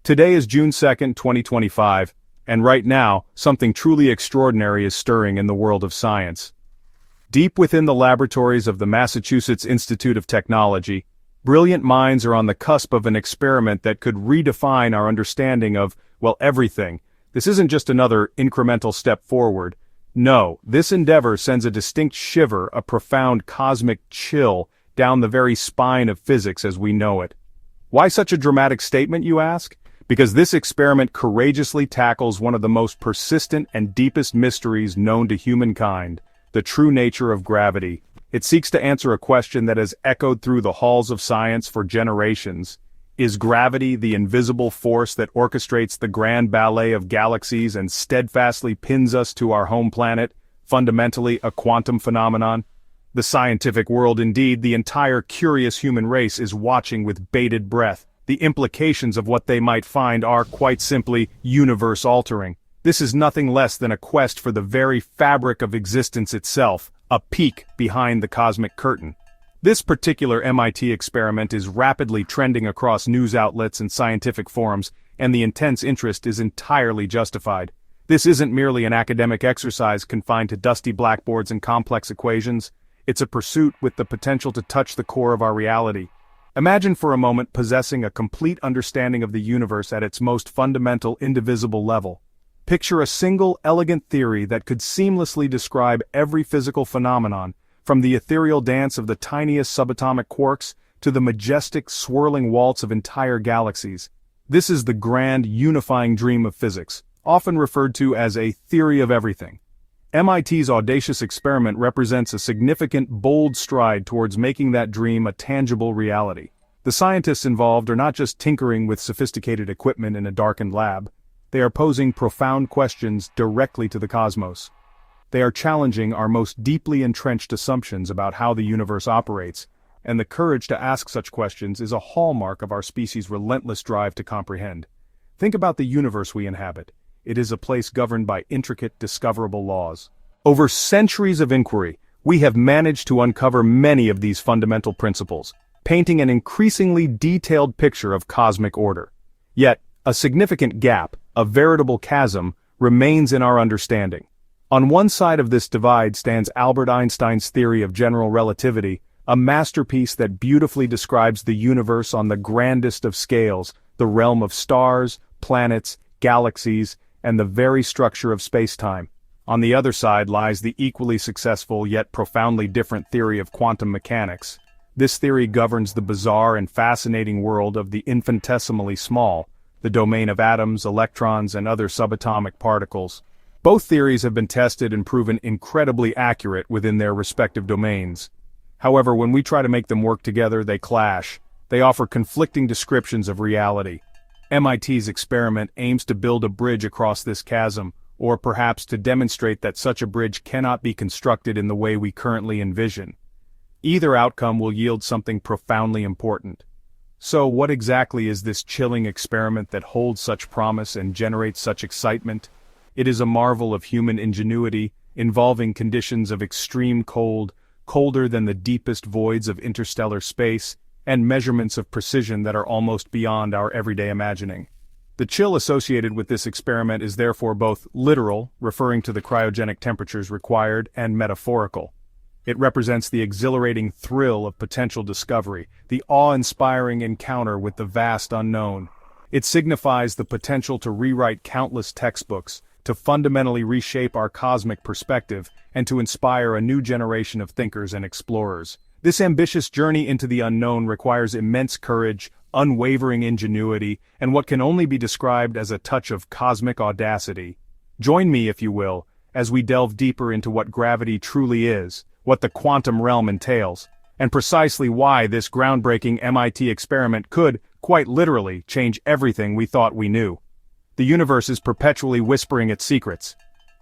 Today is June 2nd, 2025, and right now, something truly extraordinary is stirring in the world of science. Deep within the laboratories of the Massachusetts Institute of Technology, brilliant minds are on the cusp of an experiment that could redefine our understanding of, well, everything. This isn't just another incremental step forward. No, this endeavor sends a distinct shiver, a profound cosmic chill, down the very spine of physics as we know it. Why such a dramatic statement, you ask? Because this experiment courageously tackles one of the most persistent and deepest mysteries known to humankind, the true nature of gravity. It seeks to answer a question that has echoed through the halls of science for generations. Is gravity the invisible force that orchestrates the grand ballet of galaxies and steadfastly pins us to our home planet, fundamentally a quantum phenomenon? The scientific world, indeed, the entire curious human race is watching with bated breath. The implications of what they might find are, quite simply, universe-altering. This is nothing less than a quest for the very fabric of existence itself, a peek behind the cosmic curtain. This particular MIT experiment is rapidly trending across news outlets and scientific forums, and the intense interest is entirely justified. This isn't merely an academic exercise confined to dusty blackboards and complex equations. It's a pursuit with the potential to touch the core of our reality. Imagine for a moment possessing a complete understanding of the universe at its most fundamental, indivisible level. Picture a single, elegant theory that could seamlessly describe every physical phenomenon, from the ethereal dance of the tiniest subatomic quarks to the majestic, swirling waltz of entire galaxies. This is the grand, unifying dream of physics, often referred to as a theory of everything. MIT's audacious experiment represents a significant, bold stride towards making that dream a tangible reality. The scientists involved are not just tinkering with sophisticated equipment in a darkened lab. They are posing profound questions directly to the cosmos. They are challenging our most deeply entrenched assumptions about how the universe operates, and the courage to ask such questions is a hallmark of our species' relentless drive to comprehend. Think about the universe we inhabit. It is a place governed by intricate, discoverable laws. Over centuries of inquiry, we have managed to uncover many of these fundamental principles, painting an increasingly detailed picture of cosmic order. Yet, a significant gap, a veritable chasm, remains in our understanding. On one side of this divide stands Albert Einstein's theory of general relativity, a masterpiece that beautifully describes the universe on the grandest of scales, the realm of stars, planets, galaxies, and the very structure of space-time. On the other side lies the equally successful yet profoundly different theory of quantum mechanics. This theory governs the bizarre and fascinating world of the infinitesimally small, the domain of atoms, electrons, and other subatomic particles. Both theories have been tested and proven incredibly accurate within their respective domains. However, when we try to make them work together, they clash. They offer conflicting descriptions of reality. MIT's experiment aims to build a bridge across this chasm, or perhaps to demonstrate that such a bridge cannot be constructed in the way we currently envision. Either outcome will yield something profoundly important. So, what exactly is this chilling experiment that holds such promise and generates such excitement? It is a marvel of human ingenuity, involving conditions of extreme cold, colder than the deepest voids of interstellar space, and measurements of precision that are almost beyond our everyday imagining. The chill associated with this experiment is therefore both literal, referring to the cryogenic temperatures required, and metaphorical. It represents the exhilarating thrill of potential discovery, the awe-inspiring encounter with the vast unknown. It signifies the potential to rewrite countless textbooks, to fundamentally reshape our cosmic perspective, and to inspire a new generation of thinkers and explorers. This ambitious journey into the unknown requires immense courage, unwavering ingenuity, and what can only be described as a touch of cosmic audacity. Join me, if you will, as we delve deeper into what gravity truly is, what the quantum realm entails, and precisely why this groundbreaking MIT experiment could, quite literally, change everything we thought we knew. The universe is perpetually whispering its secrets.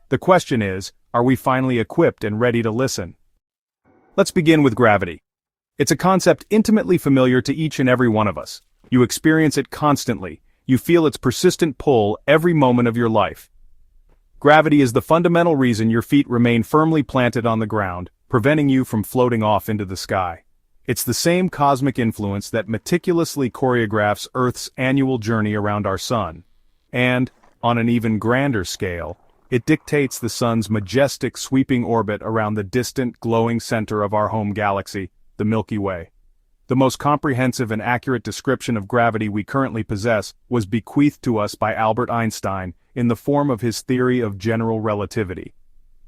The question is, are we finally equipped and ready to listen? Let's begin with gravity. It's a concept intimately familiar to each and every one of us. You experience it constantly. You feel its persistent pull every moment of your life. Gravity is the fundamental reason your feet remain firmly planted on the ground, preventing you from floating off into the sky. It's the same cosmic influence that meticulously choreographs Earth's annual journey around our sun. And, on an even grander scale, it dictates the sun's majestic sweeping orbit around the distant glowing center of our home galaxy, the Milky Way. The most comprehensive and accurate description of gravity we currently possess was bequeathed to us by Albert Einstein in the form of his theory of general relativity.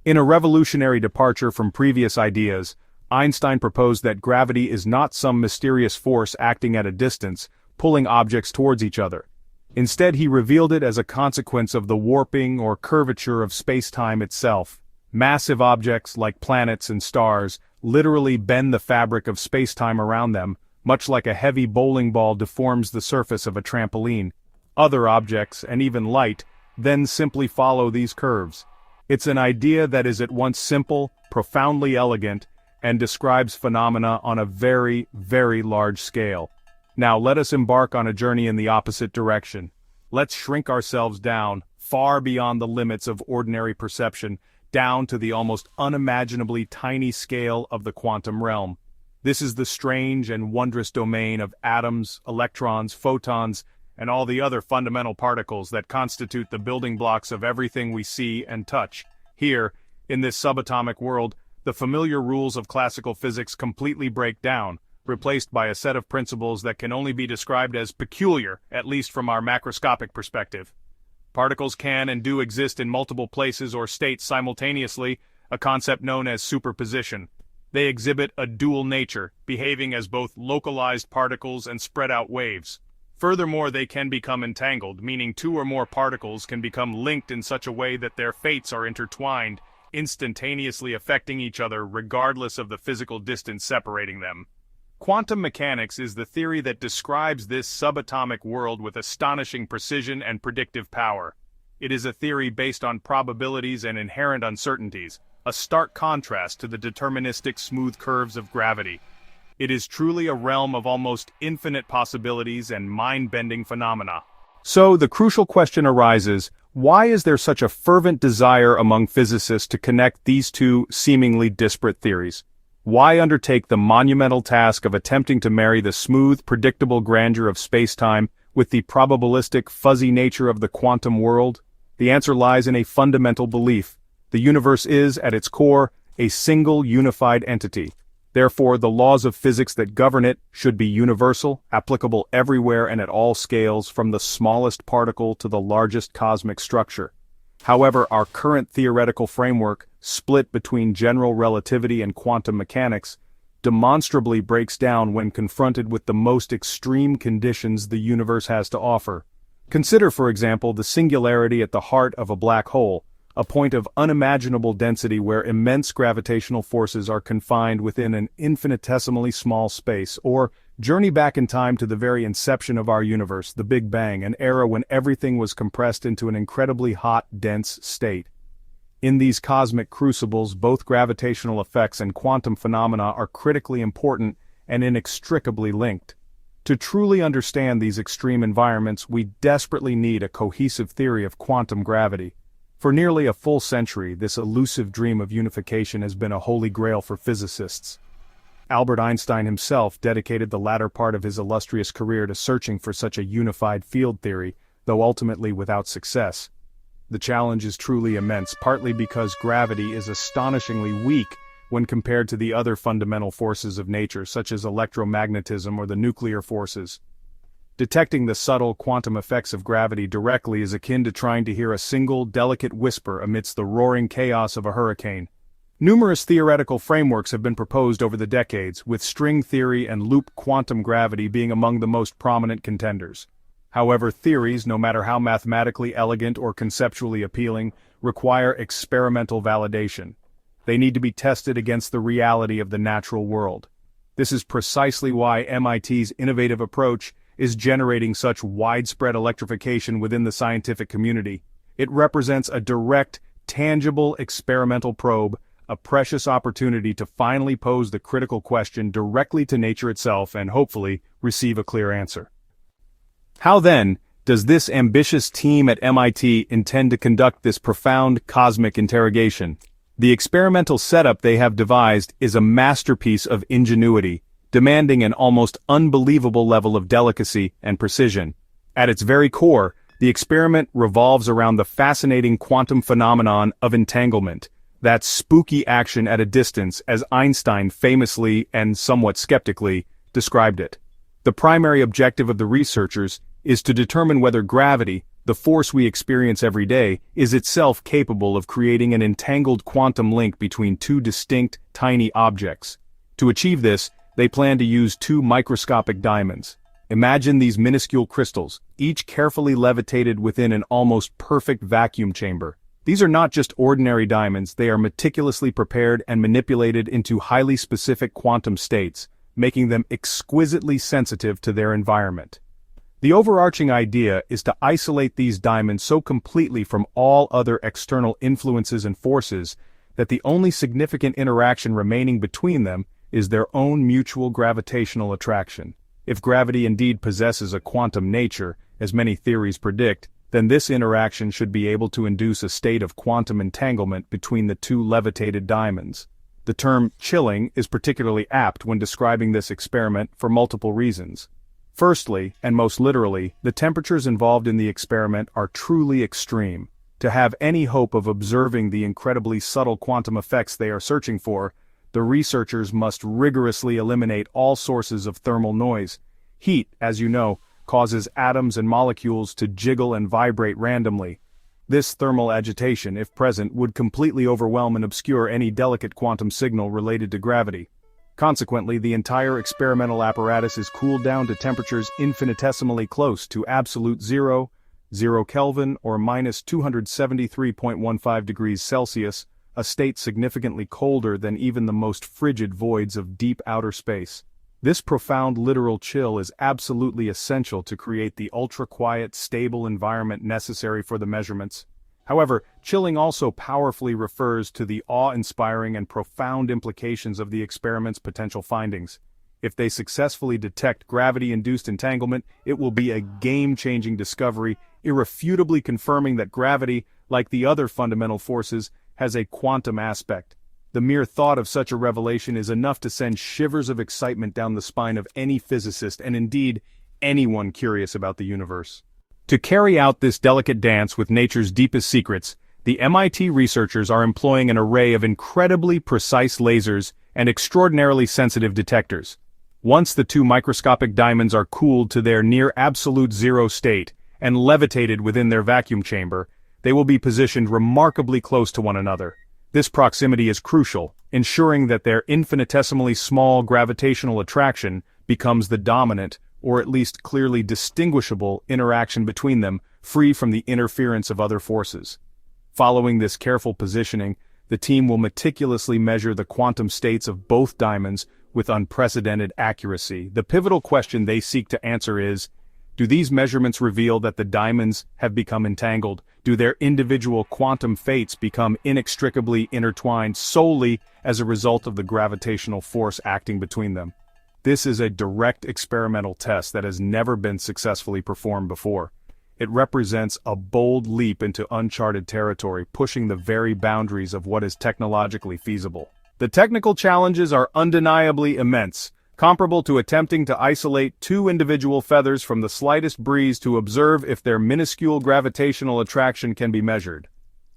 In a revolutionary departure from previous ideas, Einstein proposed that gravity is not some mysterious force acting at a distance, pulling objects towards each other. Instead, he revealed it as a consequence of the warping or curvature of space-time itself. Massive objects like planets and stars literally bend the fabric of space-time around them, much like a heavy bowling ball deforms the surface of a trampoline. Other objects, and even light, then simply follow these curves. It's an idea that is at once simple, profoundly elegant, and describes phenomena on a very, very large scale. Now let us embark on a journey in the opposite direction. Let's shrink ourselves down, far beyond the limits of ordinary perception, down to the almost unimaginably tiny scale of the quantum realm. This is the strange and wondrous domain of atoms, electrons, photons, and all the other fundamental particles that constitute the building blocks of everything we see and touch. Here, in this subatomic world, the familiar rules of classical physics completely break down, replaced by a set of principles that can only be described as peculiar, at least from our macroscopic perspective. Particles can and do exist in multiple places or states simultaneously, a concept known as superposition. They exhibit a dual nature, behaving as both localized particles and spread-out waves. Furthermore, they can become entangled, meaning two or more particles can become linked in such a way that their fates are intertwined, instantaneously affecting each other regardless of the physical distance separating them. Quantum mechanics is the theory that describes this subatomic world with astonishing precision and predictive power. It is a theory based on probabilities and inherent uncertainties, a stark contrast to the deterministic smooth curves of gravity. It is truly a realm of almost infinite possibilities and mind-bending phenomena. So the crucial question arises, why is there such a fervent desire among physicists to connect these two seemingly disparate theories? Why undertake the monumental task of attempting to marry the smooth, predictable grandeur of space-time with the probabilistic, fuzzy nature of the quantum world? The answer lies in a fundamental belief. The universe is, at its core, a single unified entity. Therefore, the laws of physics that govern it should be universal, applicable everywhere and at all scales, from the smallest particle to the largest cosmic structure. However, our current theoretical framework, split between general relativity and quantum mechanics, demonstrably breaks down when confronted with the most extreme conditions the universe has to offer. Consider, for example, the singularity at the heart of a black hole, a point of unimaginable density where immense gravitational forces are confined within an infinitesimally small space, or journey back in time to the very inception of our universe, the Big Bang, an era when everything was compressed into an incredibly hot, dense state. In these cosmic crucibles, both gravitational effects and quantum phenomena are critically important and inextricably linked. To truly understand these extreme environments, we desperately need a cohesive theory of quantum gravity. For nearly a full century, this elusive dream of unification has been a holy grail for physicists. Albert Einstein himself dedicated the latter part of his illustrious career to searching for such a unified field theory, though ultimately without success. The challenge is truly immense, partly because gravity is astonishingly weak when compared to the other fundamental forces of nature, such as electromagnetism or the nuclear forces. Detecting the subtle quantum effects of gravity directly is akin to trying to hear a single, delicate whisper amidst the roaring chaos of a hurricane. Numerous theoretical frameworks have been proposed over the decades, with string theory and loop quantum gravity being among the most prominent contenders. However, theories, no matter how mathematically elegant or conceptually appealing, require experimental validation. They need to be tested against the reality of the natural world. This is precisely why MIT's innovative approach is generating such widespread electrification within the scientific community. It represents a direct, tangible experimental probe, a precious opportunity to finally pose the critical question directly to nature itself and hopefully receive a clear answer. How then does this ambitious team at MIT intend to conduct this profound cosmic interrogation? The experimental setup they have devised is a masterpiece of ingenuity, demanding an almost unbelievable level of delicacy and precision. At its very core, the experiment revolves around the fascinating quantum phenomenon of entanglement, that spooky action at a distance, as Einstein famously and somewhat skeptically described it. The primary objective of the researchers is to determine whether gravity, the force we experience every day, is itself capable of creating an entangled quantum link between two distinct, tiny objects. To achieve this, they plan to use two microscopic diamonds. Imagine these minuscule crystals, each carefully levitated within an almost perfect vacuum chamber. These are not just ordinary diamonds, they are meticulously prepared and manipulated into highly specific quantum states, making them exquisitely sensitive to their environment. The overarching idea is to isolate these diamonds so completely from all other external influences and forces that the only significant interaction remaining between them is their own mutual gravitational attraction. If gravity indeed possesses a quantum nature, as many theories predict, then this interaction should be able to induce a state of quantum entanglement between the two levitated diamonds. The term chilling is particularly apt when describing this experiment for multiple reasons. Firstly, and most literally, the temperatures involved in the experiment are truly extreme. To have any hope of observing the incredibly subtle quantum effects they are searching for, the researchers must rigorously eliminate all sources of thermal noise. Heat, as you know, causes atoms and molecules to jiggle and vibrate randomly. This thermal agitation, if present, would completely overwhelm and obscure any delicate quantum signal related to gravity. Consequently, the entire experimental apparatus is cooled down to temperatures infinitesimally close to absolute zero, 0 Kelvin or minus 273.15 degrees Celsius, a state significantly colder than even the most frigid voids of deep outer space. This profound literal chill is absolutely essential to create the ultra-quiet, stable environment necessary for the measurements. However, chilling also powerfully refers to the awe-inspiring and profound implications of the experiment's potential findings. If they successfully detect gravity-induced entanglement, it will be a game-changing discovery, irrefutably confirming that gravity, like the other fundamental forces, has a quantum aspect. The mere thought of such a revelation is enough to send shivers of excitement down the spine of any physicist and indeed anyone curious about the universe. To carry out this delicate dance with nature's deepest secrets, the MIT researchers are employing an array of incredibly precise lasers and extraordinarily sensitive detectors. Once the two microscopic diamonds are cooled to their near absolute zero state and levitated within their vacuum chamber, they will be positioned remarkably close to one another. This proximity is crucial, ensuring that their infinitesimally small gravitational attraction becomes the dominant, or at least clearly distinguishable, interaction between them, free from the interference of other forces. Following this careful positioning, the team will meticulously measure the quantum states of both diamonds with unprecedented accuracy. The pivotal question they seek to answer is, do these measurements reveal that the diamonds have become entangled? Do their individual quantum fates become inextricably intertwined solely as a result of the gravitational force acting between them? This is a direct experimental test that has never been successfully performed before. It represents a bold leap into uncharted territory, pushing the very boundaries of what is technologically feasible. The technical challenges are undeniably immense, comparable to attempting to isolate two individual feathers from the slightest breeze to observe if their minuscule gravitational attraction can be measured.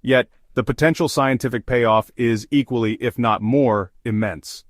Yet, the potential scientific payoff is equally, if not more, immense.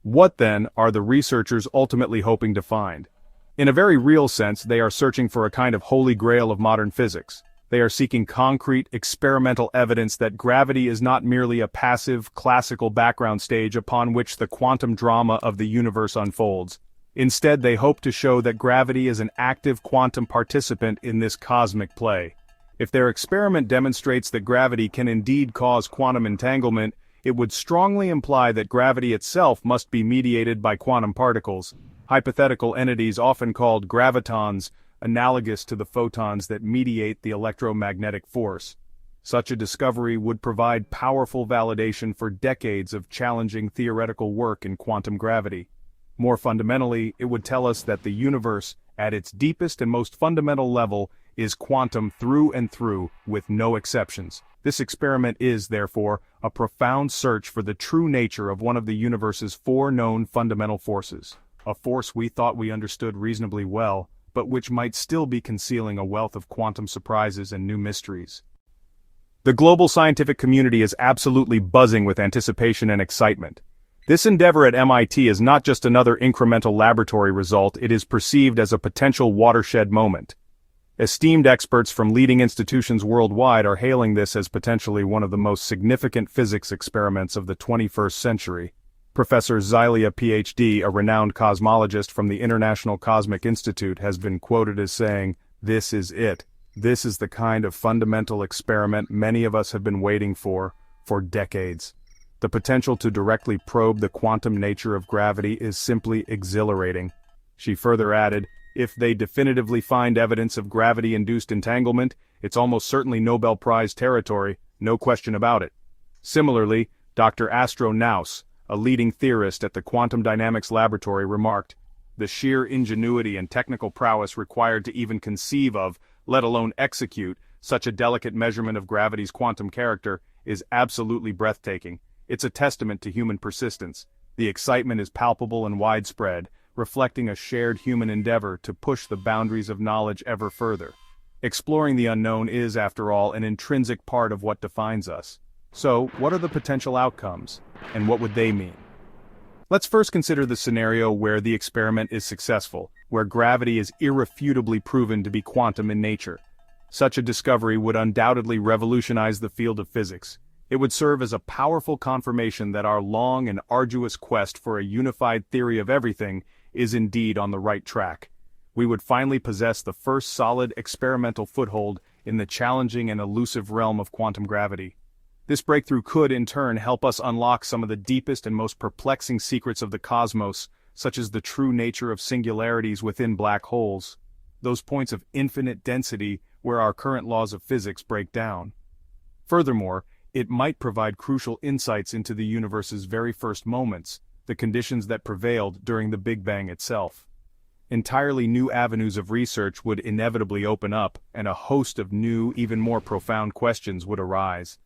What then are the researchers ultimately hoping to find? In a very real sense, they are searching for a kind of holy grail of modern physics. They are seeking concrete, experimental evidence that gravity is not merely a passive, classical background stage upon which the quantum drama of the universe unfolds. Instead, they hope to show that gravity is an active quantum participant in this cosmic play. If their experiment demonstrates that gravity can indeed cause quantum entanglement, it would strongly imply that gravity itself must be mediated by quantum particles, hypothetical entities often called gravitons, analogous to the photons that mediate the electromagnetic force. Such a discovery would provide powerful validation for decades of challenging theoretical work in quantum gravity. More fundamentally, it would tell us that the universe, at its deepest and most fundamental level, is quantum through and through, with no exceptions. This experiment is, therefore, a profound search for the true nature of one of the universe's four known fundamental forces. a force we thought we understood reasonably well, but which might still be concealing a wealth of quantum surprises and new mysteries. The global scientific community is absolutely buzzing with anticipation and excitement. This endeavor at MIT is not just another incremental laboratory result, it is perceived as a potential watershed moment. Esteemed experts from leading institutions worldwide are hailing this as potentially one of the most significant physics experiments of the 21st century. Professor Zylia, Ph.D., a renowned cosmologist from the International Cosmic Institute, has been quoted as saying, "This is it. This is the kind of fundamental experiment many of us have been waiting for decades. The potential to directly probe the quantum nature of gravity is simply exhilarating." She further added, "If they definitively find evidence of gravity-induced entanglement, it's almost certainly Nobel Prize territory, no question about it." Similarly, Dr. Astro Naus, a leading theorist at the Quantum Dynamics Laboratory, remarked, "The sheer ingenuity and technical prowess required to even conceive of, let alone execute, such a delicate measurement of gravity's quantum character is absolutely breathtaking. It's a testament to human persistence. The excitement is palpable and widespread, reflecting a shared human endeavor to push the boundaries of knowledge ever further. Exploring the unknown is, after all, an intrinsic part of what defines us. So, what are the potential outcomes, and what would they mean? Let's first consider the scenario where the experiment is successful, where gravity is irrefutably proven to be quantum in nature. Such a discovery would undoubtedly revolutionize the field of physics. It would serve as a powerful confirmation that our long and arduous quest for a unified theory of everything is indeed on the right track. We would finally possess the first solid experimental foothold in the challenging and elusive realm of quantum gravity. This breakthrough could, in turn, help us unlock some of the deepest and most perplexing secrets of the cosmos, such as the true nature of singularities within black holes, those points of infinite density where our current laws of physics break down. Furthermore, it might provide crucial insights into the universe's very first moments, the conditions that prevailed during the Big Bang itself. Entirely new avenues of research would inevitably open up, and a host of new, even more profound questions would arise.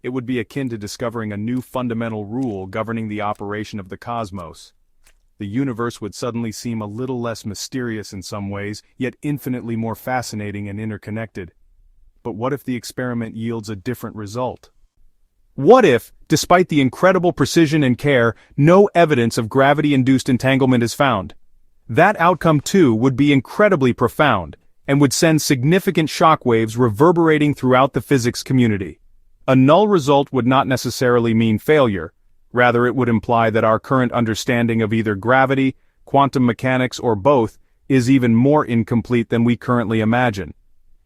It would be akin to discovering a new fundamental rule governing the operation of the cosmos. The universe would suddenly seem a little less mysterious in some ways, yet infinitely more fascinating and interconnected. But what if the experiment yields a different result? What if, despite the incredible precision and care, no evidence of gravity-induced entanglement is found? That outcome, too, would be incredibly profound, and would send significant shockwaves reverberating throughout the physics community. A null result would not necessarily mean failure. Rather, it would imply that our current understanding of either gravity, quantum mechanics, or both is even more incomplete than we currently imagine.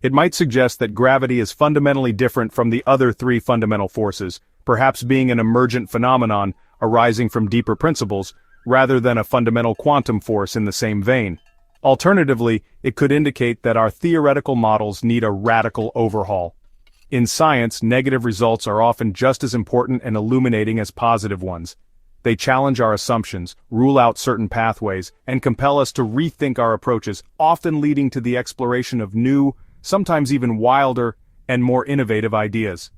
It might suggest that gravity is fundamentally different from the other three fundamental forces, perhaps being an emergent phenomenon arising from deeper principles, rather than a fundamental quantum force in the same vein. Alternatively, it could indicate that our theoretical models need a radical overhaul. In science, negative results are often just as important and illuminating as positive ones. They challenge our assumptions, rule out certain pathways, and compel us to rethink our approaches, often leading to the exploration of new, sometimes even wilder, and more innovative ideas.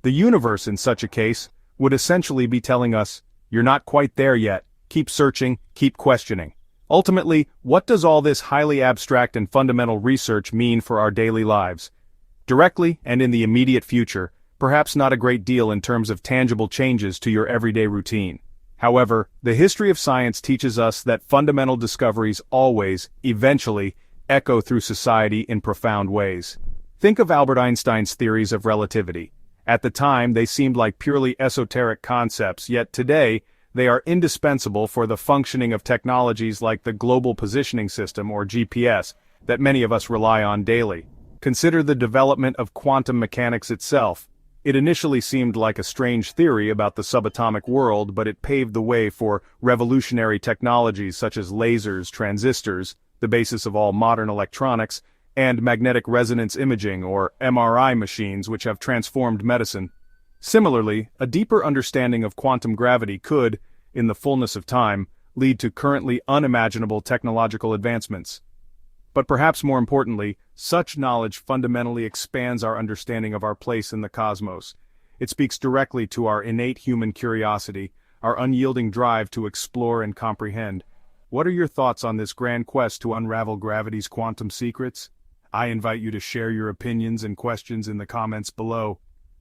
The universe, in such a case, would essentially be telling us, "You're not quite there yet. Keep searching, keep questioning." Ultimately, what does all this highly abstract and fundamental research mean for our daily lives? Directly, and in the immediate future, perhaps not a great deal in terms of tangible changes to your everyday routine. However, the history of science teaches us that fundamental discoveries always, eventually, echo through society in profound ways. Think of Albert Einstein's theories of relativity. At the time, they seemed like purely esoteric concepts, yet today, they are indispensable for the functioning of technologies like the Global Positioning System, or GPS, that many of us rely on daily. Consider the development of quantum mechanics itself. It initially seemed like a strange theory about the subatomic world, but it paved the way for revolutionary technologies such as lasers, transistors, the basis of all modern electronics, and magnetic resonance imaging, or MRI machines, which have transformed medicine. Similarly, a deeper understanding of quantum gravity could, in the fullness of time, lead to currently unimaginable technological advancements. But perhaps more importantly, such knowledge fundamentally expands our understanding of our place in the cosmos. It speaks directly to our innate human curiosity, our unyielding drive to explore and comprehend. What are your thoughts on this grand quest to unravel gravity's quantum secrets? I invite you to share your opinions and questions in the comments below.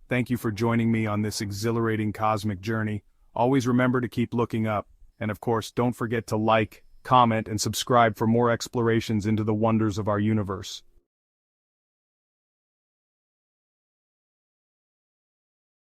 Thank you for joining me on this exhilarating cosmic journey. Always remember to keep looking up, and of course, don't forget to like, comment, and subscribe for more explorations into the wonders of our universe.